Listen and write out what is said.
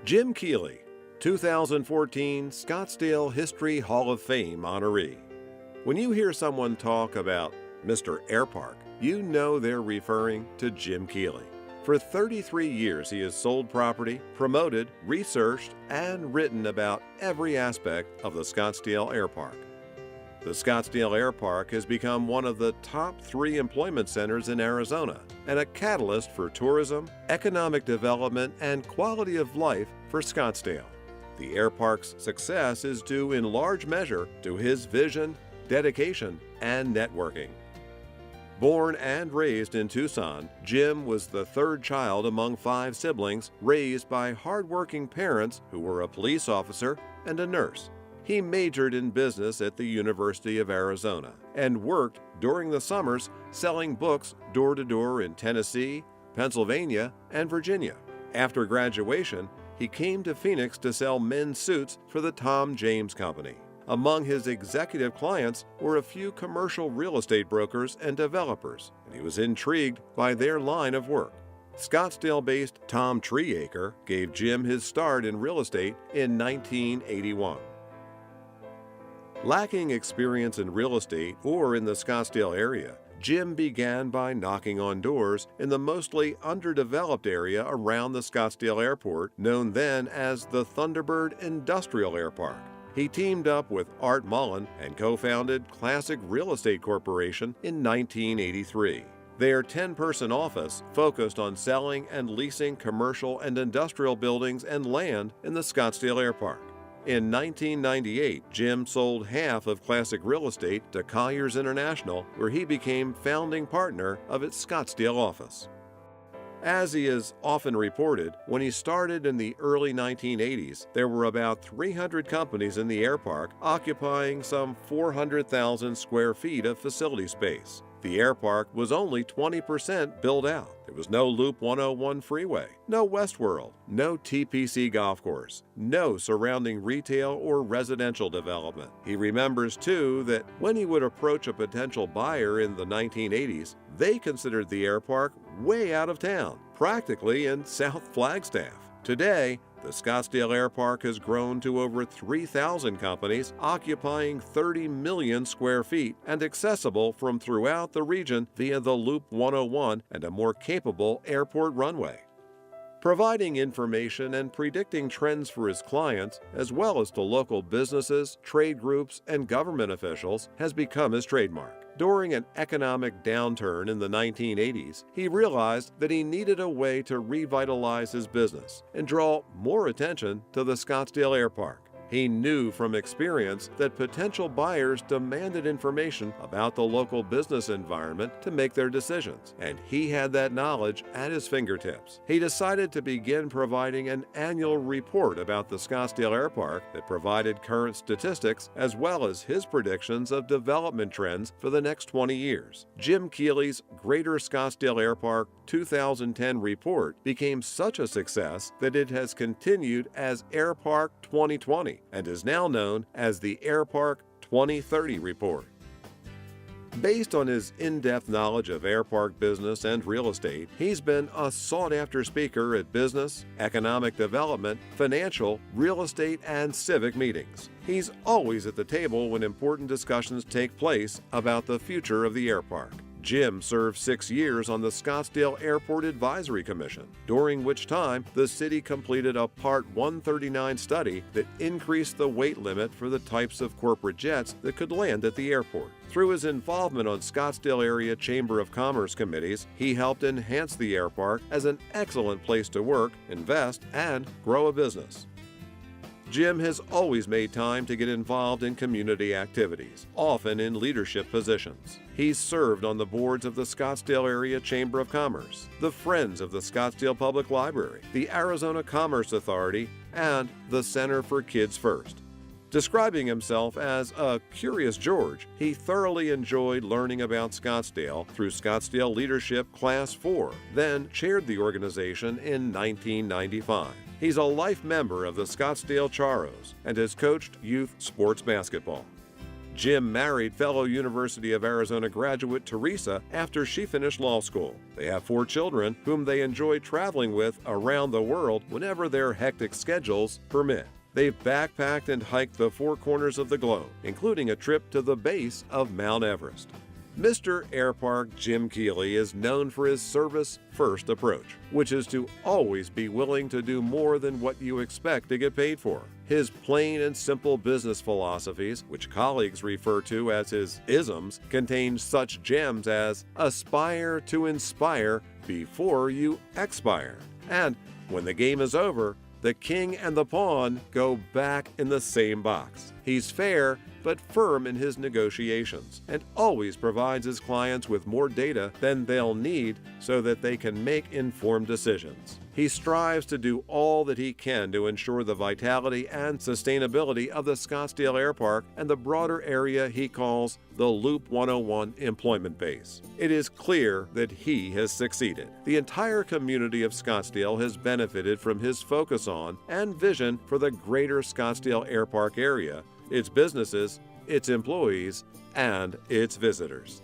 Jim Keeley, 2014 Scottsdale History Hall of Fame honoree. When you hear someone talk about Mr. Airpark, you know they're referring to Jim Keeley. For 33 years, he has sold property, promoted, researched, and written about every aspect of the Scottsdale Airpark. The Scottsdale Airpark has become one of the top 3 employment centers in Arizona and a catalyst for tourism, economic development, and quality of life for Scottsdale. The Airpark's success is due in large measure to his vision, dedication, and networking. Born and raised in Tucson, Jim was the 3rd child among 5 siblings raised by hardworking parents who were a police officer and a nurse. He majored in business at the University of Arizona and worked during the summers selling books door-to-door in Tennessee, Pennsylvania, and Virginia. After graduation, he came to Phoenix to sell men's suits for the Tom James Company. Among his executive clients were a few commercial real estate brokers and developers, and he was intrigued by their line of work. Scottsdale-based Tom Treaacre gave Jim his start in real estate in 1981. Lacking experience in real estate or in the Scottsdale area, Jim began by knocking on doors in the mostly underdeveloped area around the Scottsdale Airport, known then as the Thunderbird Industrial Airpark. He teamed up with Art Mullen and co-founded Classic Real Estate Corporation in 1983. Their 10-person office focused on selling and leasing commercial and industrial buildings and land in the Scottsdale Airpark. In 1998, Jim sold half of Classic Real Estate to Colliers International, where he became founding partner of its Scottsdale office. As he has often reported, when he started in the early 1980s, there were about 300 companies in the airpark occupying some 400,000 square feet of facility space. The airpark was only 20% built out. There was no Loop 101 freeway, no Westworld, no TPC golf course, no surrounding retail or residential development. He remembers, too, that when he would approach a potential buyer in the 1980s, they considered the airpark way out of town, practically in South Flagstaff. Today, the Scottsdale Airpark has grown to over 3,000 companies occupying 30 million square feet and accessible from throughout the region via the Loop 101 and a more capable airport runway. Providing information and predicting trends for his clients, as well as to local businesses, trade groups, and government officials, has become his trademark. During an economic downturn in the 1980s, he realized that he needed a way to revitalize his business and draw more attention to the Scottsdale Airpark. He knew from experience that potential buyers demanded information about the local business environment to make their decisions, and he had that knowledge at his fingertips. He decided to begin providing an annual report about the Scottsdale Airpark that provided current statistics as well as his predictions of development trends for the next 20 years. Jim Keeley's Greater Scottsdale Airpark 2010 report became such a success that it has continued as Airpark 2020 and is now known as the Airpark 2030 report. Based on his in-depth knowledge of airpark business and real estate, he's been a sought-after speaker at business, economic development, financial, real estate, and civic meetings. He's always at the table when important discussions take place about the future of the airpark. Jim served 6 years on the Scottsdale Airport Advisory Commission, during which time the city completed a Part 139 study that increased the weight limit for the types of corporate jets that could land at the airport. Through his involvement on Scottsdale Area Chamber of Commerce committees, he helped enhance the airpark as an excellent place to work, invest, and grow a business. Jim has always made time to get involved in community activities, often in leadership positions. He's served on the boards of the Scottsdale Area Chamber of Commerce, the Friends of the Scottsdale Public Library, the Arizona Commerce Authority, and the Center for Kids First. Describing himself as a curious George, he thoroughly enjoyed learning about Scottsdale through Scottsdale Leadership Class 4, then chaired the organization in 1995. He's a life member of the Scottsdale Charros and has coached youth sports basketball. Jim married fellow University of Arizona graduate Teresa after she finished law school. They have 4 children whom they enjoy traveling with around the world whenever their hectic schedules permit. They've backpacked and hiked the 4 corners of the globe, including a trip to the base of Mount Everest. Mr. Airpark Jim Keeley is known for his service-first approach, which is to always be willing to do more than what you expect to get paid for. His plain and simple business philosophies, which colleagues refer to as his isms, contain such gems as aspire to inspire before you expire. And when the game is over, the king and the pawn go back in the same box. He's fair but firm in his negotiations and always provides his clients with more data than they'll need so that they can make informed decisions. He strives to do all that he can to ensure the vitality and sustainability of the Scottsdale Airpark and the broader area he calls the Loop 101 employment base. It is clear that he has succeeded. The entire community of Scottsdale has benefited from his focus on and vision for the greater Scottsdale Airpark area, its businesses, its employees, and its visitors.